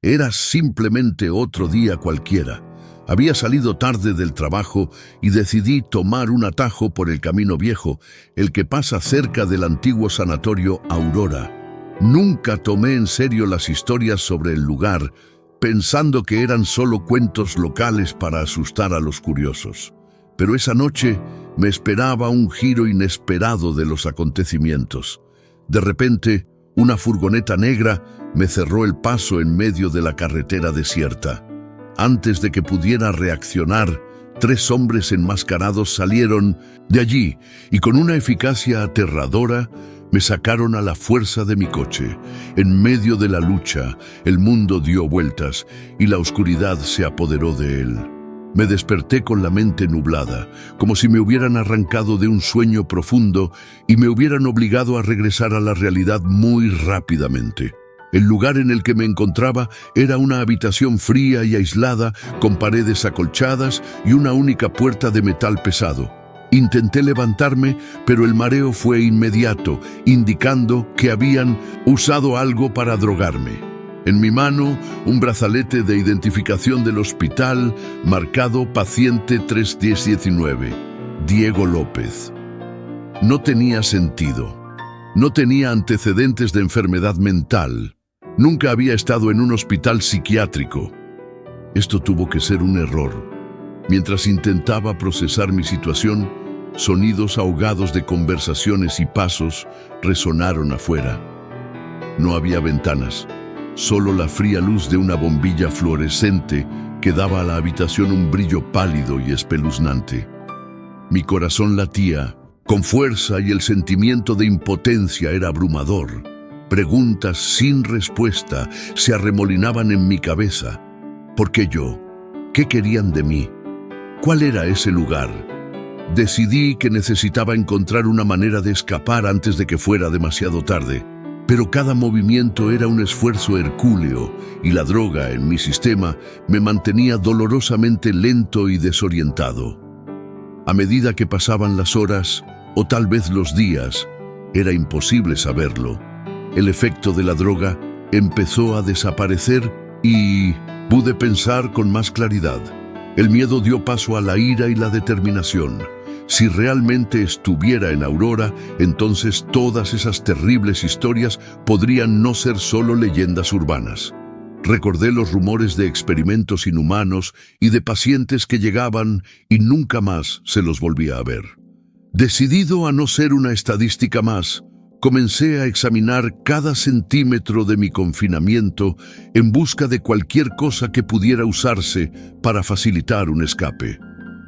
Era simplemente otro día cualquiera. Había salido tarde del trabajo y decidí tomar un atajo por el camino viejo, el que pasa cerca del antiguo sanatorio Aurora. Nunca tomé en serio las historias sobre el lugar, pensando que eran solo cuentos locales para asustar a los curiosos. Pero esa noche me esperaba un giro inesperado de los acontecimientos. De repente, una furgoneta negra me cerró el paso en medio de la carretera desierta. Antes de que pudiera reaccionar, 3 hombres enmascarados salieron de allí y con una eficacia aterradora me sacaron a la fuerza de mi coche. En medio de la lucha, el mundo dio vueltas y la oscuridad se apoderó de él. Me desperté con la mente nublada, como si me hubieran arrancado de un sueño profundo y me hubieran obligado a regresar a la realidad muy rápidamente. El lugar en el que me encontraba era una habitación fría y aislada, con paredes acolchadas y una única puerta de metal pesado. Intenté levantarme, pero el mareo fue inmediato, indicando que habían usado algo para drogarme. En mi mano, un brazalete de identificación del hospital marcado paciente 31019, Diego López. No tenía sentido. No tenía antecedentes de enfermedad mental. Nunca había estado en un hospital psiquiátrico. Esto tuvo que ser un error. Mientras intentaba procesar mi situación, sonidos ahogados de conversaciones y pasos resonaron afuera. No había ventanas. Solo la fría luz de una bombilla fluorescente que daba a la habitación un brillo pálido y espeluznante. Mi corazón latía con fuerza y el sentimiento de impotencia era abrumador. Preguntas sin respuesta se arremolinaban en mi cabeza. ¿Por qué yo? ¿Qué querían de mí? ¿Cuál era ese lugar? Decidí que necesitaba encontrar una manera de escapar antes de que fuera demasiado tarde. Pero cada movimiento era un esfuerzo hercúleo y la droga en mi sistema me mantenía dolorosamente lento y desorientado. A medida que pasaban las horas, o tal vez los días, era imposible saberlo. El efecto de la droga empezó a desaparecer y pude pensar con más claridad. El miedo dio paso a la ira y la determinación. Si realmente estuviera en Aurora, entonces todas esas terribles historias podrían no ser solo leyendas urbanas. Recordé los rumores de experimentos inhumanos y de pacientes que llegaban y nunca más se los volvía a ver. Decidido a no ser una estadística más, comencé a examinar cada centímetro de mi confinamiento en busca de cualquier cosa que pudiera usarse para facilitar un escape.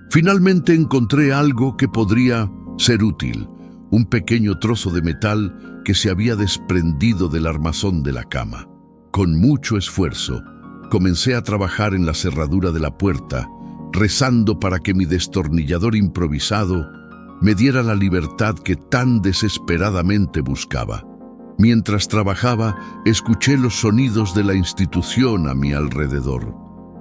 Finalmente encontré algo que podría ser útil, un pequeño trozo de metal que se había desprendido del armazón de la cama. Con mucho esfuerzo, comencé a trabajar en la cerradura de la puerta, rezando para que mi destornillador improvisado me diera la libertad que tan desesperadamente buscaba. Mientras trabajaba, escuché los sonidos de la institución a mi alrededor.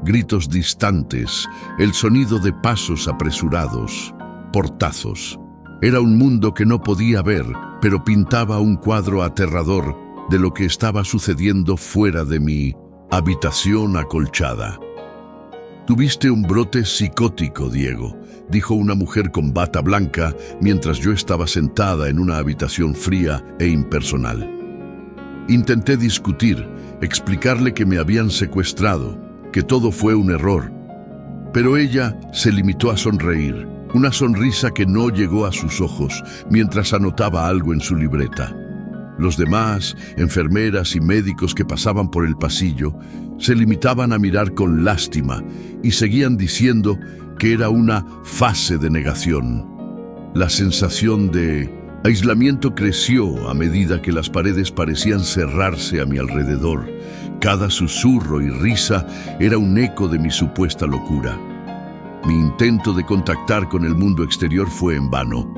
Gritos distantes, el sonido de pasos apresurados, portazos. Era un mundo que no podía ver, pero pintaba un cuadro aterrador de lo que estaba sucediendo fuera de mi habitación acolchada. «Tuviste un brote psicótico, Diego», dijo una mujer con bata blanca mientras yo estaba sentada en una habitación fría e impersonal. Intenté discutir, explicarle que me habían secuestrado, que todo fue un error. Pero ella se limitó a sonreír, una sonrisa que no llegó a sus ojos mientras anotaba algo en su libreta. Los demás, enfermeras y médicos que pasaban por el pasillo, se limitaban a mirar con lástima y seguían diciendo que era una fase de negación. La sensación de aislamiento creció a medida que las paredes parecían cerrarse a mi alrededor. Cada susurro y risa era un eco de mi supuesta locura. Mi intento de contactar con el mundo exterior fue en vano.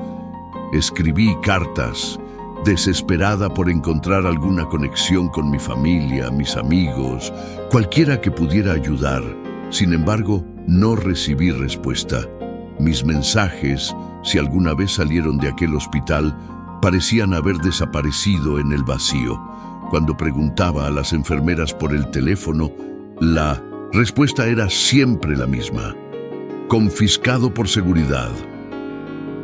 Escribí cartas, desesperada por encontrar alguna conexión con mi familia, mis amigos, cualquiera que pudiera ayudar. Sin embargo, no recibí respuesta. Mis mensajes, si alguna vez salieron de aquel hospital, parecían haber desaparecido en el vacío. Cuando preguntaba a las enfermeras por el teléfono, la respuesta era siempre la misma: confiscado por seguridad.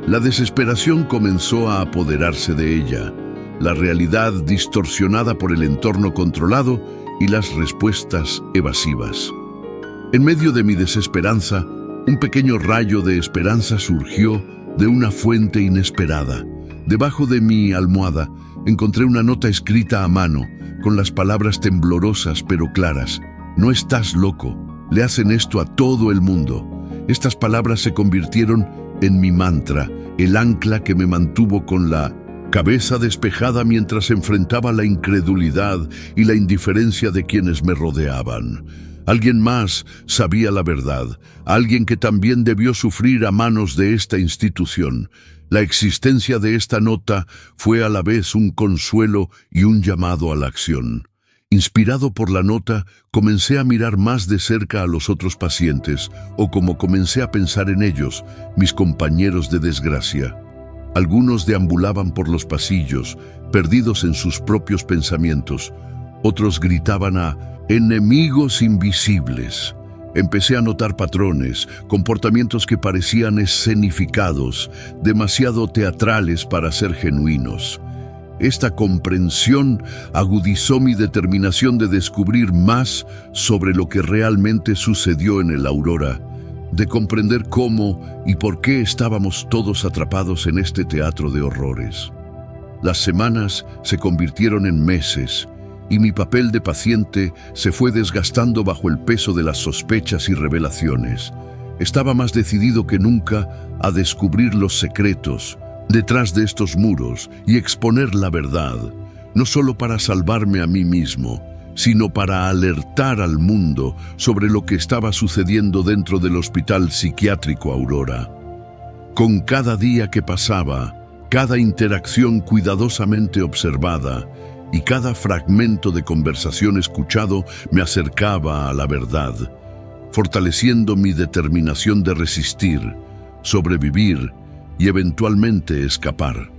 La desesperación comenzó a apoderarse de ella, la realidad distorsionada por el entorno controlado y las respuestas evasivas. En medio de mi desesperanza, un pequeño rayo de esperanza surgió de una fuente inesperada. Debajo de mi almohada encontré una nota escrita a mano, con las palabras temblorosas pero claras: no estás loco, le hacen esto a todo el mundo. Estas palabras se convirtieron en mi mantra, el ancla que me mantuvo con la cabeza despejada mientras enfrentaba la incredulidad y la indiferencia de quienes me rodeaban. Alguien más sabía la verdad, alguien que también debió sufrir a manos de esta institución. La existencia de esta nota fue a la vez un consuelo y un llamado a la acción. Inspirado por la nota, comencé a mirar más de cerca a los otros pacientes, o como comencé a pensar en ellos, mis compañeros de desgracia. Algunos deambulaban por los pasillos, perdidos en sus propios pensamientos. Otros gritaban a enemigos invisibles. Empecé a notar patrones, comportamientos que parecían escenificados, demasiado teatrales para ser genuinos. Esta comprensión agudizó mi determinación de descubrir más sobre lo que realmente sucedió en el Aurora, de comprender cómo y por qué estábamos todos atrapados en este teatro de horrores. Las semanas se convirtieron en meses, y mi papel de paciente se fue desgastando bajo el peso de las sospechas y revelaciones. Estaba más decidido que nunca a descubrir los secretos detrás de estos muros y exponer la verdad, no solo para salvarme a mí mismo, sino para alertar al mundo sobre lo que estaba sucediendo dentro del Hospital Psiquiátrico Aurora. Con cada día que pasaba, cada interacción cuidadosamente observada y cada fragmento de conversación escuchado me acercaba a la verdad, fortaleciendo mi determinación de resistir, sobrevivir y eventualmente escapar.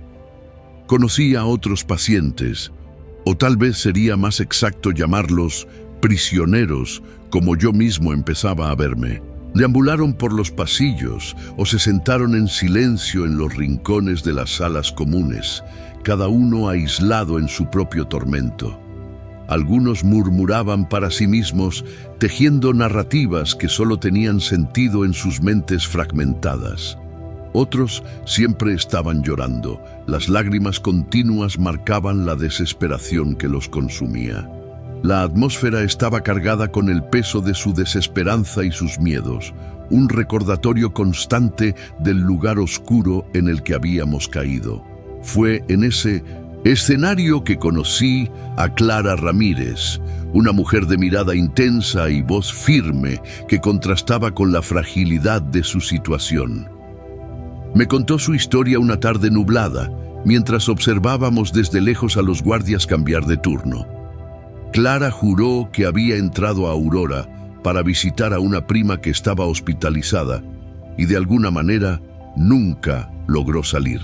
Conocí a otros pacientes, o tal vez sería más exacto llamarlos prisioneros, como yo mismo empezaba a verme. Deambularon por los pasillos o se sentaron en silencio en los rincones de las salas comunes, cada uno aislado en su propio tormento. Algunos murmuraban para sí mismos, tejiendo narrativas que solo tenían sentido en sus mentes fragmentadas. Otros siempre estaban llorando. Las lágrimas continuas marcaban la desesperación que los consumía. La atmósfera estaba cargada con el peso de su desesperanza y sus miedos, un recordatorio constante del lugar oscuro en el que habíamos caído. Fue en ese escenario que conocí a Clara Ramírez, una mujer de mirada intensa y voz firme que contrastaba con la fragilidad de su situación. Me contó su historia una tarde nublada, mientras observábamos desde lejos a los guardias cambiar de turno. Clara juró que había entrado a Aurora para visitar a una prima que estaba hospitalizada y de alguna manera nunca logró salir.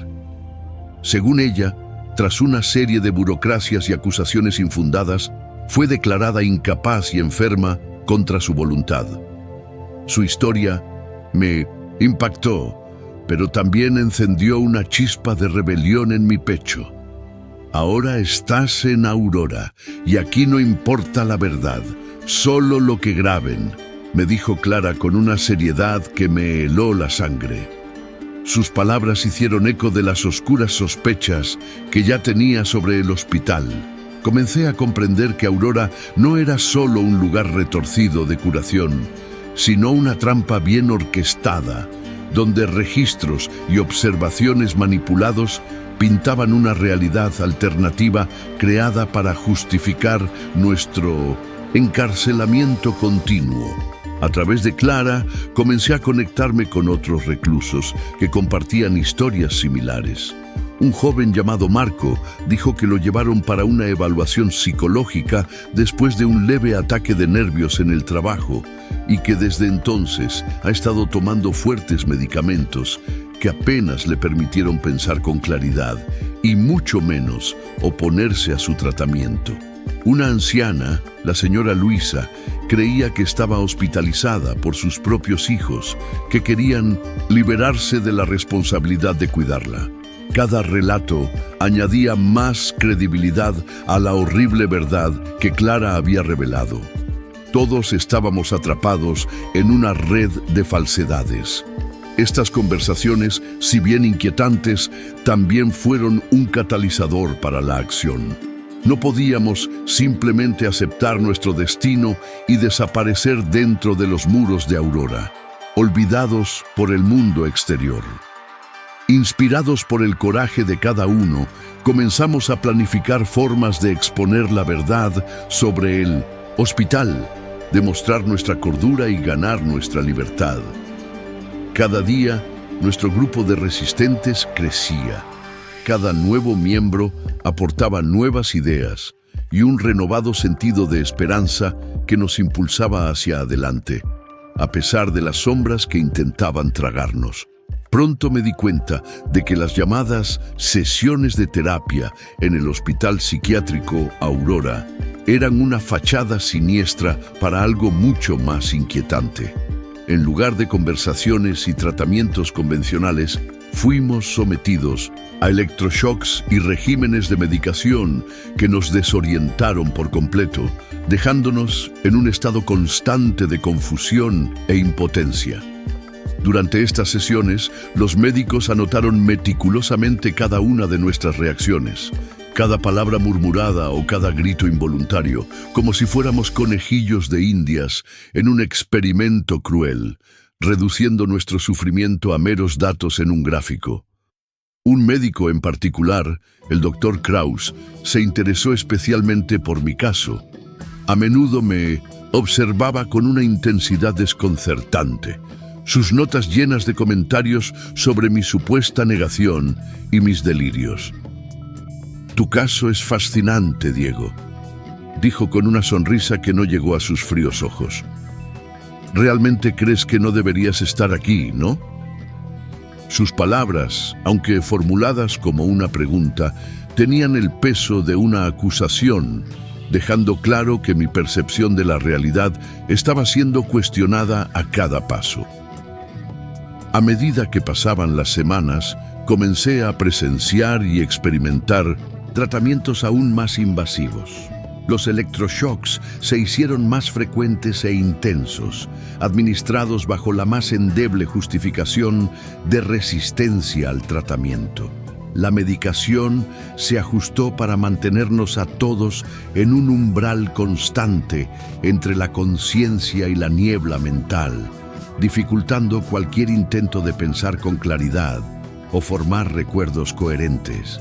Según ella, tras una serie de burocracias y acusaciones infundadas, fue declarada incapaz y enferma contra su voluntad. Su historia me impactó, pero también encendió una chispa de rebelión en mi pecho. Ahora estás en Aurora, y aquí no importa la verdad, solo lo que graben, me dijo Clara con una seriedad que me heló la sangre. Sus palabras hicieron eco de las oscuras sospechas que ya tenía sobre el hospital. Comencé a comprender que Aurora no era solo un lugar retorcido de curación, sino una trampa bien orquestada, donde registros y observaciones manipulados pintaban una realidad alternativa creada para justificar nuestro encarcelamiento continuo. A través de Clara, comencé a conectarme con otros reclusos que compartían historias similares. Un joven llamado Marco dijo que lo llevaron para una evaluación psicológica después de un leve ataque de nervios en el trabajo y que desde entonces ha estado tomando fuertes medicamentos que apenas le permitieron pensar con claridad y mucho menos oponerse a su tratamiento. Una anciana, la señora Luisa, creía que estaba hospitalizada por sus propios hijos, que querían liberarse de la responsabilidad de cuidarla. Cada relato añadía más credibilidad a la horrible verdad que Clara había revelado. Todos estábamos atrapados en una red de falsedades. Estas conversaciones, si bien inquietantes, también fueron un catalizador para la acción. No podíamos simplemente aceptar nuestro destino y desaparecer dentro de los muros de Aurora, olvidados por el mundo exterior. Inspirados por el coraje de cada uno, comenzamos a planificar formas de exponer la verdad sobre el hospital, demostrar nuestra cordura y ganar nuestra libertad. Cada día, nuestro grupo de resistentes crecía. Cada nuevo miembro aportaba nuevas ideas y un renovado sentido de esperanza que nos impulsaba hacia adelante, a pesar de las sombras que intentaban tragarnos. Pronto me di cuenta de que las llamadas sesiones de terapia en el Hospital Psiquiátrico Aurora eran una fachada siniestra para algo mucho más inquietante. En lugar de conversaciones y tratamientos convencionales, fuimos sometidos a electroshocks y regímenes de medicación que nos desorientaron por completo, dejándonos en un estado constante de confusión e impotencia. Durante estas sesiones, los médicos anotaron meticulosamente cada una de nuestras reacciones, cada palabra murmurada o cada grito involuntario, como si fuéramos conejillos de indias en un experimento cruel, reduciendo nuestro sufrimiento a meros datos en un gráfico. Un médico en particular, el Dr. Kraus, se interesó especialmente por mi caso. A menudo me observaba con una intensidad desconcertante, sus notas llenas de comentarios sobre mi supuesta negación y mis delirios. «Tu caso es fascinante, Diego», dijo con una sonrisa que no llegó a sus fríos ojos. «Realmente crees que no deberías estar aquí, ¿no?» Sus palabras, aunque formuladas como una pregunta, tenían el peso de una acusación, dejando claro que mi percepción de la realidad estaba siendo cuestionada a cada paso. A medida que pasaban las semanas, comencé a presenciar y experimentar tratamientos aún más invasivos. Los electroshocks se hicieron más frecuentes e intensos, administrados bajo la más endeble justificación de resistencia al tratamiento. La medicación se ajustó para mantenernos a todos en un umbral constante entre la conciencia y la niebla mental, dificultando cualquier intento de pensar con claridad o formar recuerdos coherentes.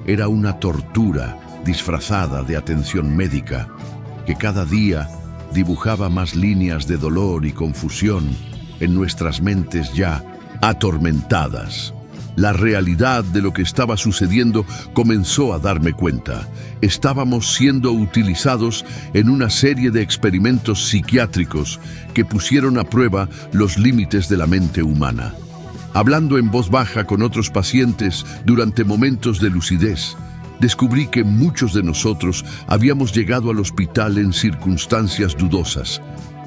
Era una tortura disfrazada de atención médica, que cada día dibujaba más líneas de dolor y confusión en nuestras mentes ya atormentadas. La realidad de lo que estaba sucediendo comenzó a darme cuenta. Estábamos siendo utilizados en una serie de experimentos psiquiátricos que pusieron a prueba los límites de la mente humana. Hablando en voz baja con otros pacientes durante momentos de lucidez, descubrí que muchos de nosotros habíamos llegado al hospital en circunstancias dudosas,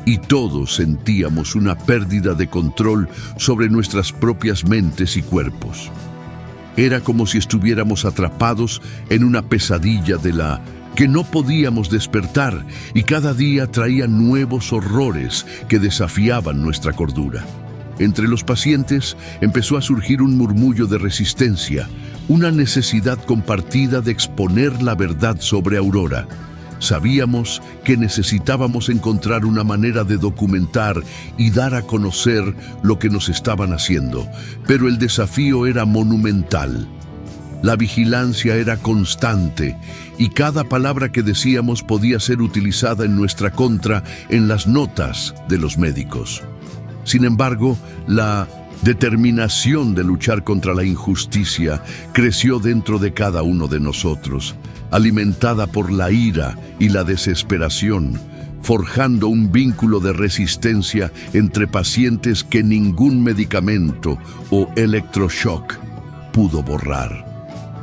y todos sentíamos una pérdida de control sobre nuestras propias mentes y cuerpos. Era como si estuviéramos atrapados en una pesadilla de la que no podíamos despertar, y cada día traía nuevos horrores que desafiaban nuestra cordura. Entre los pacientes empezó a surgir un murmullo de resistencia, una necesidad compartida de exponer la verdad sobre Aurora. Sabíamos que necesitábamos encontrar una manera de documentar y dar a conocer lo que nos estaban haciendo, pero el desafío era monumental. La vigilancia era constante y cada palabra que decíamos podía ser utilizada en nuestra contra en las notas de los médicos. Sin embargo, la determinación de luchar contra la injusticia creció dentro de cada uno de nosotros, alimentada por la ira y la desesperación, forjando un vínculo de resistencia entre pacientes que ningún medicamento o electroshock pudo borrar.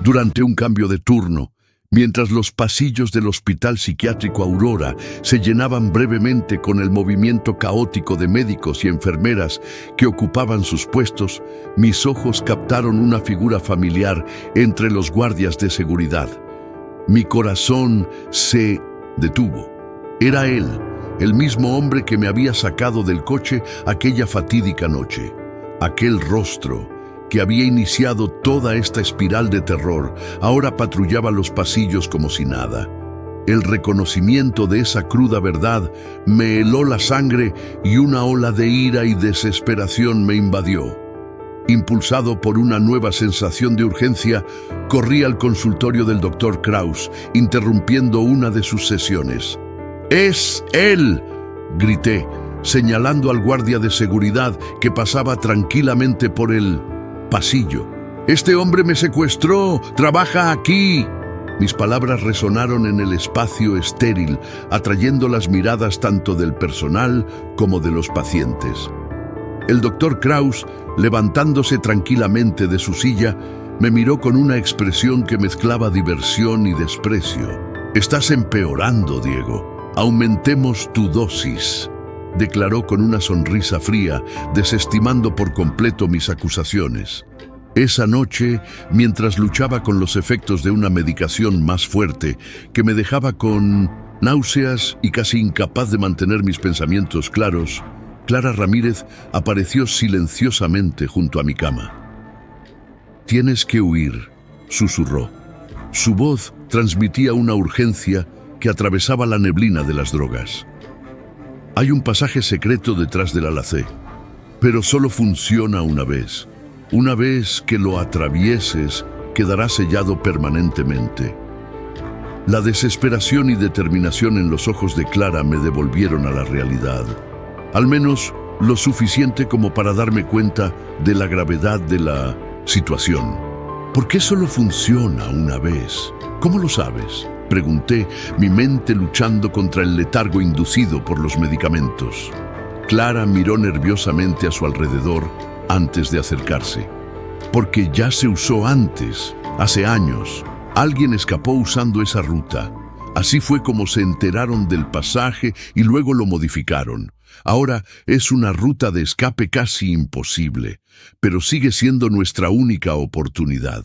Durante un cambio de turno, Mientras los pasillos del Hospital Psiquiátrico Aurora se llenaban brevemente con el movimiento caótico de médicos y enfermeras que ocupaban sus puestos, mis ojos captaron una figura familiar entre los guardias de seguridad. Mi corazón se detuvo. Era él, el mismo hombre que me había sacado del coche aquella fatídica noche. Aquel rostro que había iniciado toda esta espiral de terror, ahora patrullaba los pasillos como si nada. El reconocimiento de esa cruda verdad me heló la sangre y una ola de ira y desesperación me invadió. Impulsado por una nueva sensación de urgencia, corrí al consultorio del Dr. Kraus, interrumpiendo una de sus sesiones. ¡Es él!, grité, señalando al guardia de seguridad que pasaba tranquilamente por el pasillo. «¡Este hombre me secuestró! ¡Trabaja aquí!». Mis palabras resonaron en el espacio estéril, atrayendo las miradas tanto del personal como de los pacientes. El Dr. Kraus, levantándose tranquilamente de su silla, me miró con una expresión que mezclaba diversión y desprecio. «Estás empeorando, Diego. Aumentemos tu dosis», declaró con una sonrisa fría, desestimando por completo mis acusaciones. Esa noche, mientras luchaba con los efectos de una medicación más fuerte que me dejaba con náuseas y casi incapaz de mantener mis pensamientos claros, Clara Ramírez apareció silenciosamente junto a mi cama. «Tienes que huir», susurró. Su voz transmitía una urgencia que atravesaba la neblina de las drogas. «Hay un pasaje secreto detrás del alacé, pero solo funciona una vez. Una vez que lo atravieses, quedará sellado permanentemente». La desesperación y determinación en los ojos de Clara me devolvieron a la realidad. Al menos lo suficiente como para darme cuenta de la gravedad de la situación. «¿Por qué solo funciona una vez? ¿Cómo lo sabes?», pregunté, mi mente luchando contra el letargo inducido por los medicamentos. Clara miró nerviosamente a su alrededor antes de acercarse. «Porque ya se usó antes, hace años. Alguien escapó usando esa ruta. Así fue como se enteraron del pasaje y luego lo modificaron. Ahora es una ruta de escape casi imposible, pero sigue siendo nuestra única oportunidad».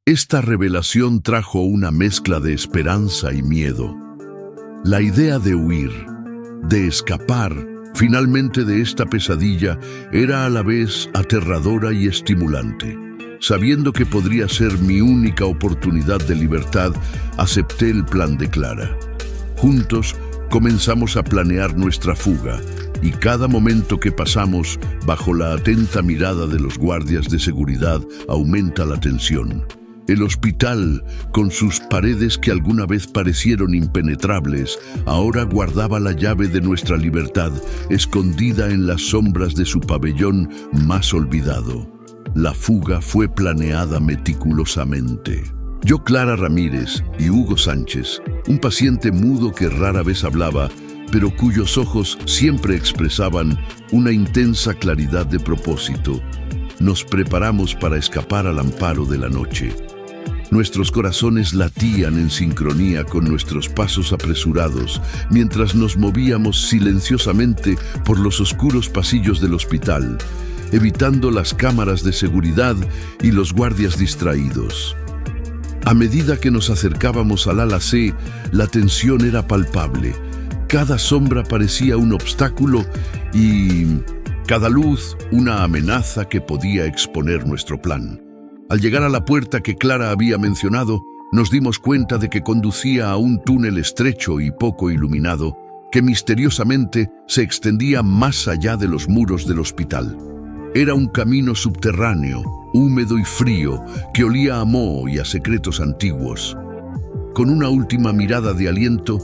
Esta revelación trajo una mezcla de esperanza y miedo. La idea de huir, de escapar finalmente de esta pesadilla, era a la vez aterradora y estimulante. Sabiendo que podría ser mi única oportunidad de libertad, acepté el plan de Clara. Juntos comenzamos a planear nuestra fuga, y cada momento que pasamos bajo la atenta mirada de los guardias de seguridad aumenta la tensión. El hospital, con sus paredes que alguna vez parecieron impenetrables, ahora guardaba la llave de nuestra libertad, escondida en las sombras de su pabellón más olvidado. La fuga fue planeada meticulosamente. Yo, Clara Ramírez, y Hugo Sánchez, un paciente mudo que rara vez hablaba, pero cuyos ojos siempre expresaban una intensa claridad de propósito, nos preparamos para escapar al amparo de la noche. Nuestros corazones latían en sincronía con nuestros pasos apresurados mientras nos movíamos silenciosamente por los oscuros pasillos del hospital, evitando las cámaras de seguridad y los guardias distraídos. A medida que nos acercábamos al ala C, la tensión era palpable. Cada sombra parecía un obstáculo y cada luz una amenaza que podía exponer nuestro plan. Al llegar a la puerta que Clara había mencionado, nos dimos cuenta de que conducía a un túnel estrecho y poco iluminado, que misteriosamente se extendía más allá de los muros del hospital. Era un camino subterráneo, húmedo y frío, que olía a moho y a secretos antiguos. Con una última mirada de aliento,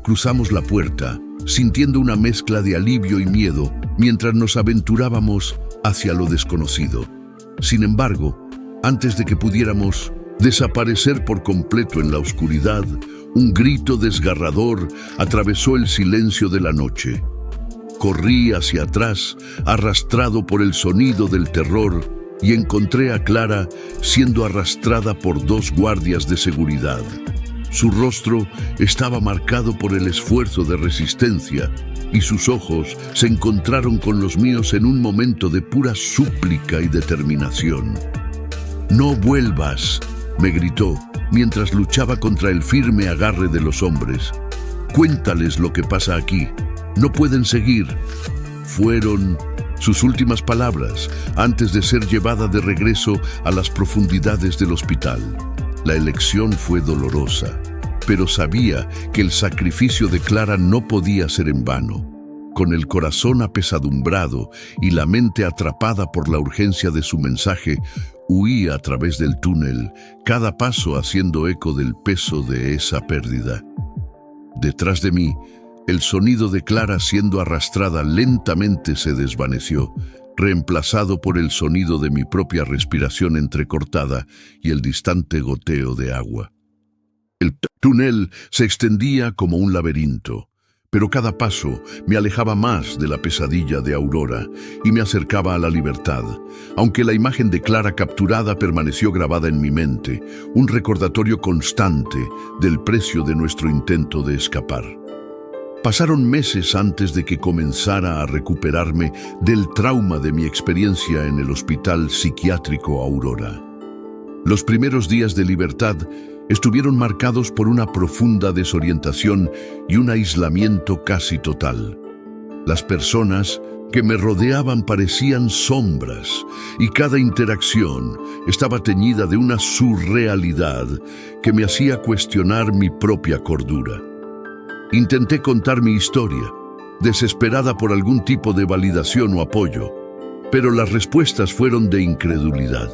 cruzamos la puerta, sintiendo una mezcla de alivio y miedo, mientras nos aventurábamos hacia lo desconocido. Sin embargo, antes de que pudiéramos desaparecer por completo en la oscuridad, un grito desgarrador atravesó el silencio de la noche. Corrí hacia atrás, arrastrado por el sonido del terror, y encontré a Clara siendo arrastrada por dos guardias de seguridad. Su rostro estaba marcado por el esfuerzo de resistencia y sus ojos se encontraron con los míos en un momento de pura súplica y determinación. «No vuelvas», me gritó, mientras luchaba contra el firme agarre de los hombres. «Cuéntales lo que pasa aquí. No pueden seguir». Fueron sus últimas palabras antes de ser llevada de regreso a las profundidades del hospital. La elección fue dolorosa, pero sabía que el sacrificio de Clara no podía ser en vano. Con el corazón apesadumbrado y la mente atrapada por la urgencia de su mensaje, huí a través del túnel, cada paso haciendo eco del peso de esa pérdida. Detrás de mí, el sonido de Clara siendo arrastrada lentamente se desvaneció, reemplazado por el sonido de mi propia respiración entrecortada y el distante goteo de agua. El túnel se extendía como un laberinto, pero cada paso me alejaba más de la pesadilla de Aurora y me acercaba a la libertad, aunque la imagen de Clara capturada permaneció grabada en mi mente, un recordatorio constante del precio de nuestro intento de escapar. Pasaron meses antes de que comenzara a recuperarme del trauma de mi experiencia en el hospital psiquiátrico Aurora. Los primeros días de libertad estuvieron marcados por una profunda desorientación y un aislamiento casi total. Las personas que me rodeaban parecían sombras y cada interacción estaba teñida de una surrealidad que me hacía cuestionar mi propia cordura. Intenté contar mi historia, desesperada por algún tipo de validación o apoyo, pero las respuestas fueron de incredulidad.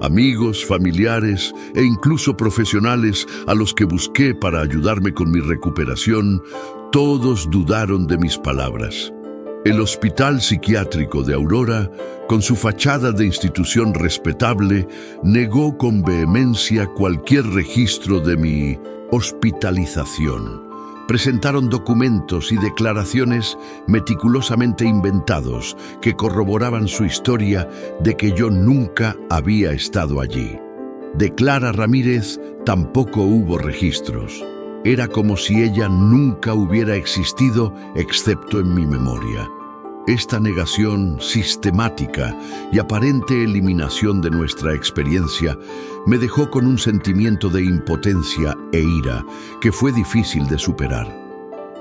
Amigos, familiares e incluso profesionales a los que busqué para ayudarme con mi recuperación, todos dudaron de mis palabras. El Hospital Psiquiátrico de Aurora, con su fachada de institución respetable, negó con vehemencia cualquier registro de mi hospitalización. Presentaron documentos y declaraciones meticulosamente inventados que corroboraban su historia de que yo nunca había estado allí. De Clara Ramírez tampoco hubo registros. Era como si ella nunca hubiera existido excepto en mi memoria. Esta negación sistemática y aparente eliminación de nuestra experiencia me dejó con un sentimiento de impotencia e ira que fue difícil de superar.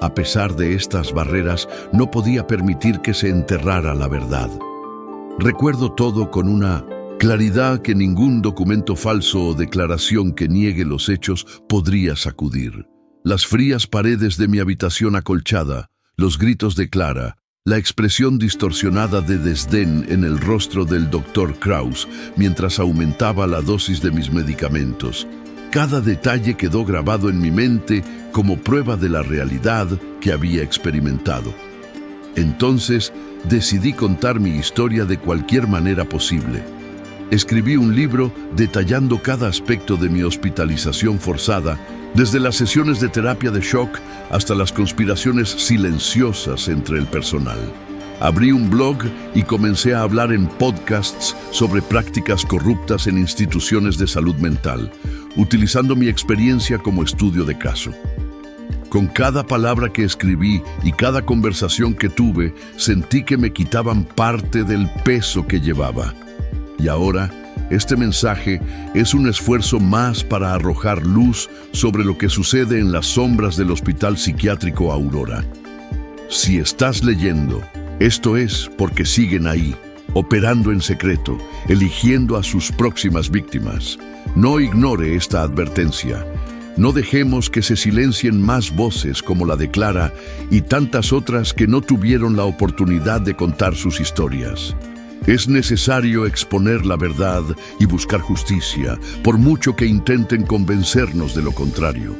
A pesar de estas barreras, no podía permitir que se enterrara la verdad. Recuerdo todo con una claridad que ningún documento falso o declaración que niegue los hechos podría sacudir. Las frías paredes de mi habitación acolchada, los gritos de Clara, la expresión distorsionada de desdén en el rostro del Dr. Kraus mientras aumentaba la dosis de mis medicamentos. Cada detalle quedó grabado en mi mente como prueba de la realidad que había experimentado. Entonces decidí contar mi historia de cualquier manera posible. Escribí un libro detallando cada aspecto de mi hospitalización forzada, desde las sesiones de terapia de shock hasta las conspiraciones silenciosas entre el personal. Abrí un blog y comencé a hablar en podcasts sobre prácticas corruptas en instituciones de salud mental, utilizando mi experiencia como estudio de caso. Con cada palabra que escribí y cada conversación que tuve, sentí que me quitaban parte del peso que llevaba. Y ahora, este mensaje es un esfuerzo más para arrojar luz sobre lo que sucede en las sombras del Hospital Psiquiátrico Aurora. Si estás leyendo, esto es porque siguen ahí, operando en secreto, eligiendo a sus próximas víctimas. No ignore esta advertencia. No dejemos que se silencien más voces como la de Clara y tantas otras que no tuvieron la oportunidad de contar sus historias. Es necesario exponer la verdad y buscar justicia, por mucho que intenten convencernos de lo contrario.